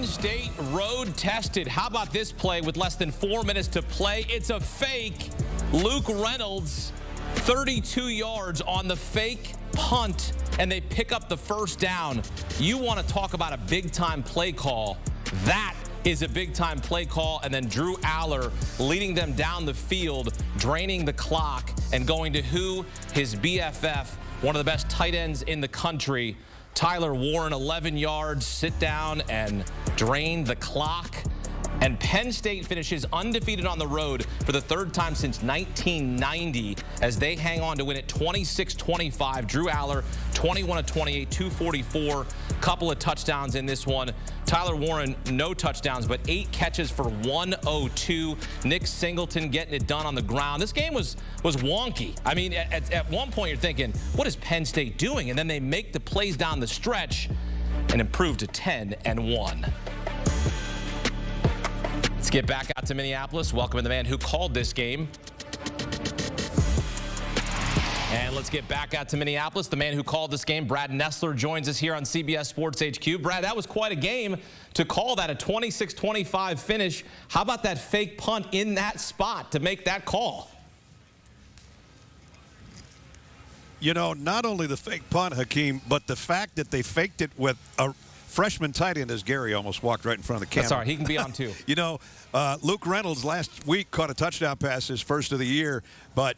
Penn State road tested. How about this play with less than 4 minutes to play? It's a fake. Luke Reynolds, 32 yards on the fake punt, and they pick up the first down. You want to talk about a big-time play call. That is a big-time play call, and then Drew Allar leading them down the field, draining the clock, and going to who? His BFF, one of the best tight ends in the country. Tyler Warren, 11 yards, sit down and drain the clock. And Penn State finishes undefeated on the road for the third time since 1990 as they hang on to win it 26-25. Drew Allar, 21-28, 244, couple of touchdowns in this one. Tyler Warren, no touchdowns, but 8 catches for 102. Nick Singleton getting it done on the ground. This game was wonky. I mean, at one point you're thinking, what is Penn State doing? And then they make the plays down the stretch and improve to 10-1. Let's get back out to Minneapolis. Welcome the man who called this game. And let's get back out to Minneapolis. The man who called this game, Brad Nessler, joins us here on CBS Sports HQ. Brad, that was quite a game to call that, a 26-25 finish. How about that fake punt in that spot to make that call? You know, not only the fake punt, Hakeem, but the fact that they faked it with a freshman tight end, as Gary almost walked right in front of the camera. That's all right. He can be on, too. You know, Luke Reynolds last week caught a touchdown pass, his first of the year. But,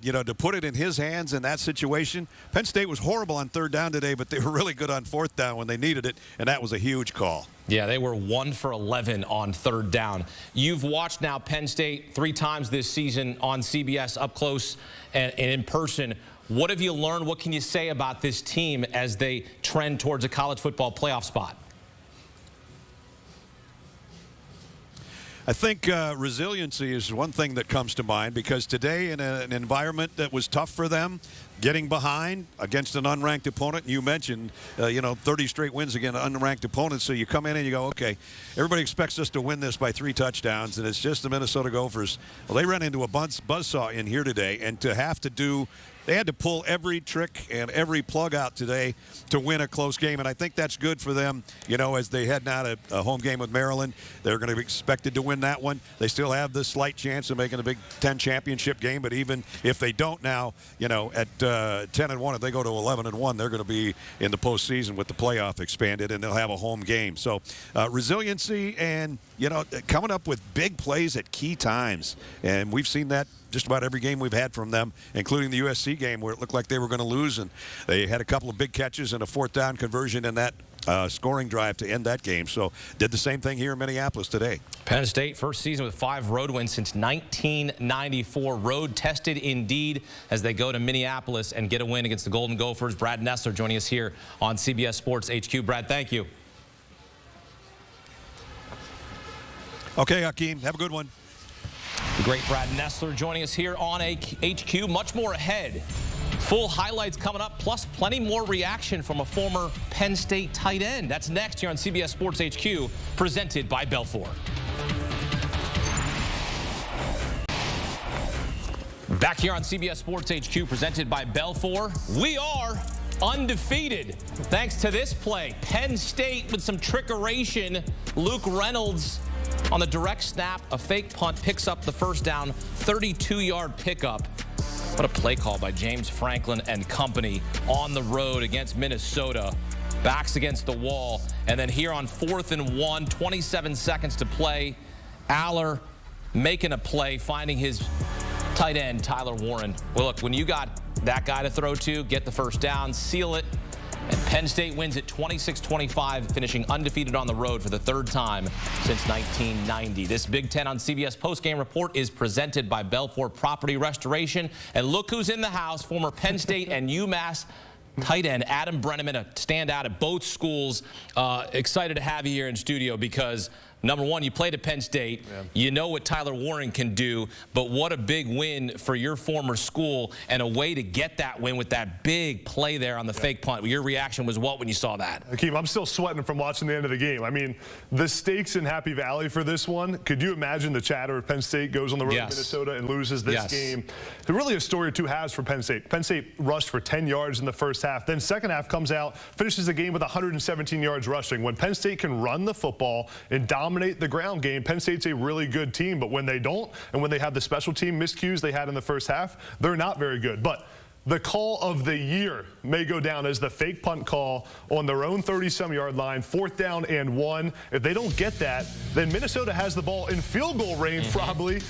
you know, to put it in his hands in that situation, Penn State was horrible on third down today, but they were really good on fourth down when they needed it, and that was a huge call. Yeah, they were 1 for 11 on third down. You've watched now Penn State 3 times this season on CBS up close and in person. What have you learned? What can you say about this team as they trend towards a college football playoff spot? I think resiliency is one thing that comes to mind, because today in an environment that was tough for them, getting behind against an unranked opponent, you mentioned, you know, 30 straight wins against unranked opponents, so you come in and you go, okay, everybody expects us to win this by 3 touchdowns, and it's just the Minnesota Gophers. Well, they ran into a buzzsaw in here today, and to have to do, they had to pull every trick and every plug out today to win a close game, and I think that's good for them, you know, as they head now to a home game with Maryland. They're going to be expected to win that one. They still have the slight chance of making a Big Ten championship game, but even if they don't now, you know, at 10-1, if they go to 11-1, they're going to be in the postseason with the playoff expanded, and they'll have a home game. So resiliency and, you know, coming up with big plays at key times, and we've seen that just about every game we've had from them, including the USC game where it looked like they were going to lose, and they had a couple of big catches and a fourth down conversion in that scoring drive to end that game. So did the same thing here in Minneapolis today. Penn State, first season with 5 road wins since 1994. Road tested indeed as they go to Minneapolis and get a win against the Golden Gophers. Brad Nessler joining us here on CBS Sports HQ. Brad, thank you. Okay, Hakeem, have a good one. The great Brad Nessler joining us here on HQ. Much more ahead. Full highlights coming up, plus plenty more reaction from a former Penn State tight end. That's next here on CBS Sports HQ, presented by Belfour. Back here on CBS Sports HQ, presented by Belfour. We are undefeated thanks to this play. Penn State with some trickeration. Luke Reynolds on the direct snap, a fake punt, picks up the first down, 32-yard pickup. What a play call by James Franklin and company on the road against Minnesota. Backs against the wall. And then here on 4th and 1, 27 seconds to play. Allar making a play, finding his tight end, Tyler Warren. Well, look, when you got that guy to throw to, get the first down, seal it. And Penn State wins it 26-25, finishing undefeated on the road for the 3rd time since 1990. This Big Ten on CBS postgame report is presented by Belfour Property Restoration. And look who's in the house, former Penn State and UMass tight end Adam Breneman, a standout at both schools. Excited to have you here in studio because Number one, you played at Penn State. Yeah. You know what Tyler Warren can do, but what a big win for your former school and a way to get that win with that big play there on the fake punt. Your reaction was what when you saw that? Hakeem, I'm still sweating from watching the end of the game. I mean, the stakes in Happy Valley for this one, could you imagine the chatter if Penn State goes on the road to Minnesota and loses this game? Really a story of two halves for Penn State. Penn State rushed for 10 yards in the first half. Then second half comes out, finishes the game with 117 yards rushing. When Penn State can run the football and dominate the ground game, Penn State's a really good team. But when they don't, and when they have the special team miscues they had in the first half, they're not very good. But the call of the year may go down as the fake punt call on their own 30-some-yard line, 4th down and 1. If they don't get that, then Minnesota has the ball in field goal range, probably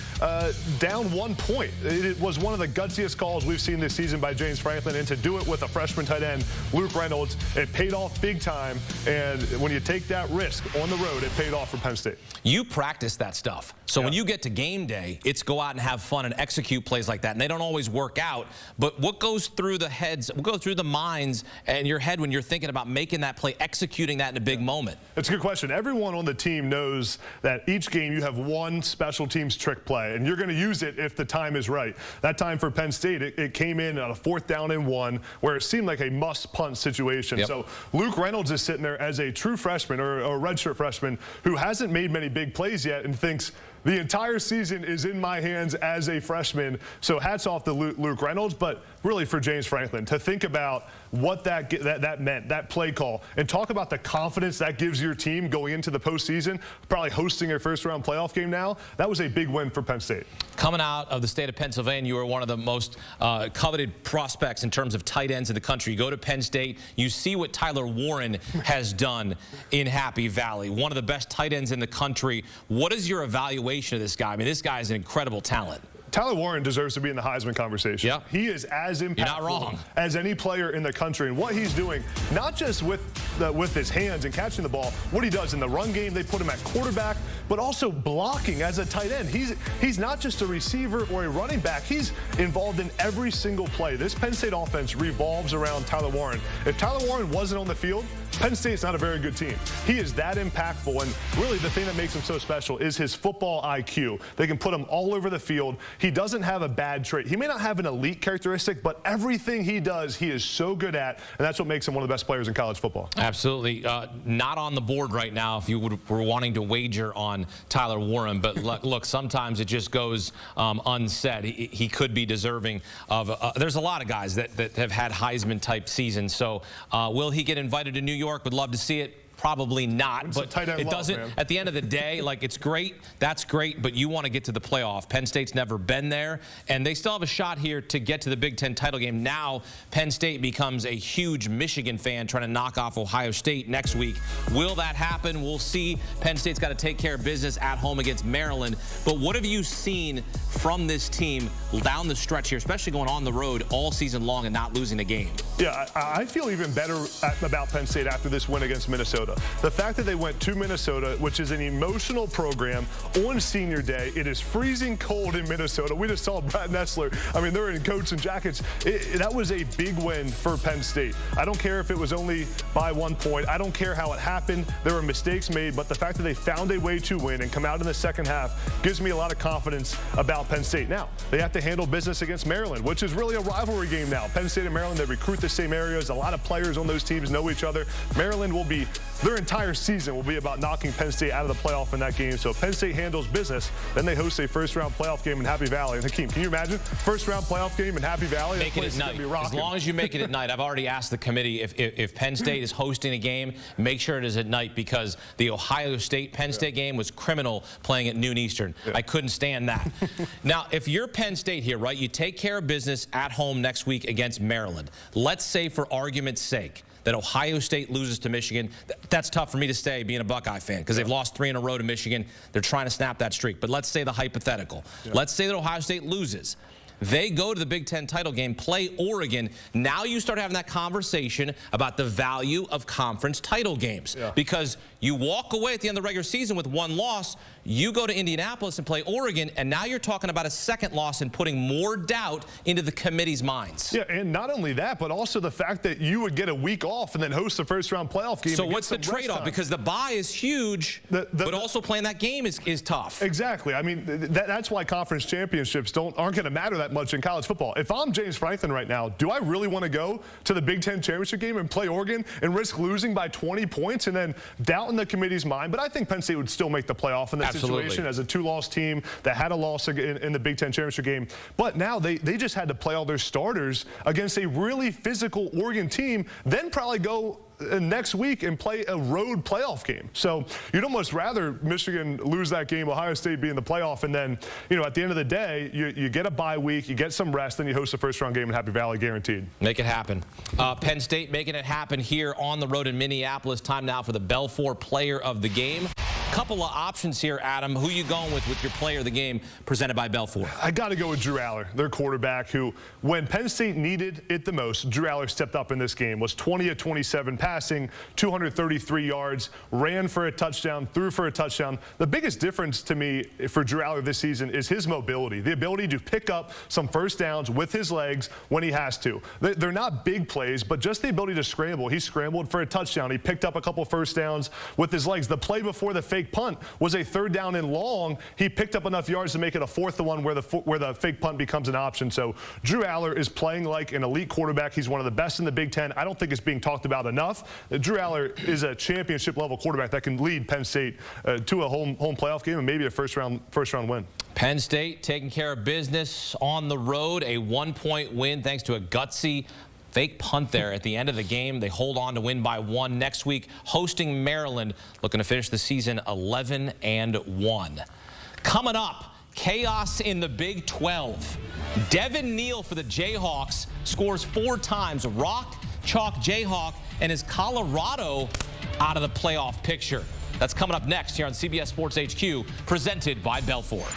down 1 point. It was one of the gutsiest calls we've seen this season by James Franklin, and to do it with a freshman tight end, Luke Reynolds, it paid off big time. And when you take that risk on the road, it paid off for Penn State. You practice that stuff. So when you get to game day, it's go out and have fun and execute plays like that. And they don't always work out. But what goes through the heads, what goes through the minds and your head when you're thinking about making that play, executing that in a big moment? It's a good question. Everyone on the team knows that each game you have one special teams trick play, and you're going to use it if the time is right. That time for Penn State, it came in on a 4th down and 1, where it seemed like a must-punt situation. So Luke Reynolds is sitting there as a true freshman or a redshirt freshman who hasn't made many big plays yet and thinks, the entire season is in my hands as a freshman. So hats off to Luke Reynolds, but really for James Franklin to think about what that meant, that play call, and talk about the confidence that gives your team going into the postseason, probably hosting a first-round playoff game now. That was a big win for Penn State. Coming out of the state of Pennsylvania, you are one of the most coveted prospects in terms of tight ends in the country. You go to Penn State, you see what Tyler Warren has done in Happy Valley, one of the best tight ends in the country. What is your evaluation of this guy? I mean, this guy is an incredible talent. Tyler Warren deserves to be in the Heisman conversation. Yeah. He is as impactful as any player in the country. And what he's doing, not just with his hands and catching the ball, what he does in the run game, they put him at quarterback, but also blocking as a tight end. He's not just a receiver or a running back. He's involved in every single play. This Penn State offense revolves around Tyler Warren. If Tyler Warren wasn't on the field, Penn State's not a very good team. He is that impactful, and really the thing that makes him so special is his football IQ. They can put him all over the field. He doesn't have a bad trait. He may not have an elite characteristic, but everything he does, he is so good at, and that's what makes him one of the best players in college football. Absolutely. Not on the board right now if you were wanting to wager on Tyler Warren, but look, sometimes it just goes unsaid. He could be deserving of there's a lot of guys that have had Heisman-type seasons, so will he get invited to New York? Would love to see it. Probably not, but it doesn't. At the end of the day, like, it's great. That's great, but you want to get to the playoff. Penn State's never been there, and they still have a shot here to get to the Big Ten title game. Now, Penn State becomes a huge Michigan fan trying to knock off Ohio State next week. Will that happen? We'll see. Penn State's got to take care of business at home against Maryland. But what have you seen from this team down the stretch here, especially going on the road all season long and not losing a game? Yeah, I feel even better about Penn State after this win against Minnesota. The fact that they went to Minnesota, which is an emotional program, on senior day. It is freezing cold in Minnesota. We just saw Brad Nessler. I mean, they're in coats and jackets. That was a big win for Penn State. I don't care if it was only by 1 point. I don't care how it happened. There were mistakes made, but the fact that they found a way to win and come out in the second half gives me a lot of confidence about Penn State. Now, they have to handle business against Maryland, which is really a rivalry game now. Penn State and Maryland, they recruit the same areas. A lot of players on those teams know each other. Maryland will be their entire season will be about knocking Penn State out of the playoff in that game. So if Penn State handles business, then they host a first-round playoff game in Happy Valley. And Hakeem, can you imagine? First-round playoff game in Happy Valley? Make it at night. As long as you make it at night. I've already asked the committee if Penn State is hosting a game, make sure it is at night, because the Ohio State-Penn State game was criminal playing at noon Eastern. I couldn't stand that. Now, if you're Penn State here, right, you take care of business at home next week against Maryland. Let's say, for argument's sake, that Ohio State loses to Michigan. That's tough for me to say, being a Buckeye fan, because they've lost 3 in a row to Michigan. They're trying to snap that streak. But let's say the hypothetical. Let's say that Ohio State loses. They go to the Big Ten title game, play Oregon. Now you start having that conversation about the value of conference title games. Yeah. Because you walk away at the end of the regular season with one loss, you go to Indianapolis and play Oregon, and now you're talking about a second loss and putting more doubt into the committee's minds. Yeah, and not only that, but also the fact that you would get a week off and then host a first-round playoff game. So what's the trade-off? Because the bye is huge, but also playing that game is tough. Exactly. I mean, that's why conference championships aren't going to matter that much in college football. If I'm James Franklin right now, do I really want to go to the Big Ten championship game and play Oregon and risk losing by 20 points and then doubt in the committee's mind? But I think Penn State would still make the playoff in that situation as a two-loss team that had a loss in the Big Ten championship game. But now they just had to play all their starters against a really physical Oregon team, then probably go next week and play a road playoff game. So you'd almost rather Michigan lose that game, Ohio State be in the playoff, and then, you know, at the end of the day, you get a bye week, you get some rest, then you host a first-round game in Happy Valley, guaranteed. Make it happen. Penn State making it happen here on the road in Minneapolis. Time now for the Belfour Player of the Game. Couple of options here, Adam. Who you going with your player of the game presented by Belfour? I got to go with Drew Allar, their quarterback, who, when Penn State needed it the most, Drew Allar stepped up in this game, was 20 of 27 passing, 233 yards, ran for a touchdown, threw for a touchdown. The biggest difference to me for Drew Allar this season is his mobility, the ability to pick up some first downs with his legs when he has to. They're not big plays, but just the ability to scramble. He scrambled for a touchdown. He picked up a couple first downs with his legs. The play before the fake punt was a third down and long. He picked up enough yards to make it a fourth and one where the fake punt becomes an option. So Drew Allar is playing like an elite quarterback. He's one of the best in the Big Ten. I don't think it's being talked about enough. Drew Allar is a championship level quarterback that can lead Penn State to a home playoff game and maybe a first round win. Penn State taking care of business on the road, a 1-point win thanks to a gutsy fake punt there at the end of the game. They hold on to win by 1 next week, hosting Maryland, looking to finish the season 11-1. Coming up, chaos in the Big 12. Devin Neal for the Jayhawks scores 4 times. Rock, chalk Jayhawk, and is Colorado out of the playoff picture? That's coming up next here on CBS Sports HQ, presented by Belfour.